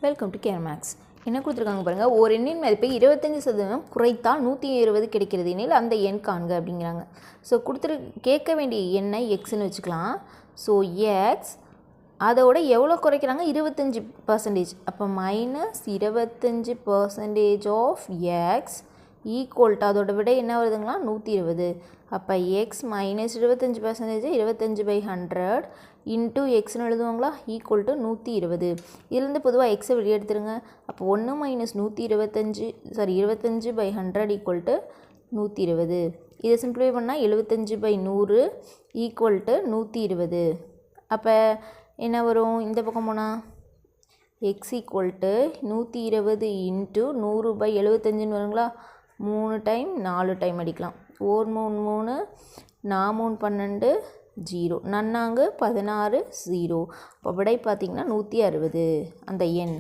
Welcome to care maths. என்ன கொடுத்துருக்காங்க பாருங்கள், ஒரு எண்ணின் மதிப்பை 25% குறைத்தால் 120 கிடைக்கிறது எனில் அந்த எண் காண்க அப்படிங்கிறாங்க. ஸோ கேட்க வேண்டிய எண்ணை எக்ஸ்ன்னு வச்சுக்கலாம். ஸோ எக்ஸ் அதோட எவ்வளோ குறைக்கிறாங்க, 25%. அப்போ -25% ஆஃப் எக்ஸ் ஈக்குவல் டு அதோட விட என்ன வருதுங்களா, 120. அப்போ எக்ஸ் -25% 25/100 இன்ட்டு எக்ஸ்னு எழுதுவாங்களா, ஈக்குவல் டு 120. இதுலேருந்து பொதுவாக எக்ஸை வெளியே எடுத்துருங்க. அப்போ 1 -25/100 ஈக்குவல் டு 120. இதை சிம்பிளிஃபை பண்ணால் 75/100 ஈக்குவல் டு 120. அப்போ என்ன வரும், இந்த பக்கம் போனால் எக்ஸ் ஈக்குவல் டு 120 இன்ட்டு 100/75 வருங்களா. 3 டைம் 4 டைம் அடிக்கலாம். 1 3 3 4 3 12 0 நன்னாங்கு 16 0. இப்போ விடை பார்த்திங்கன்னா 160 அந்த எண்.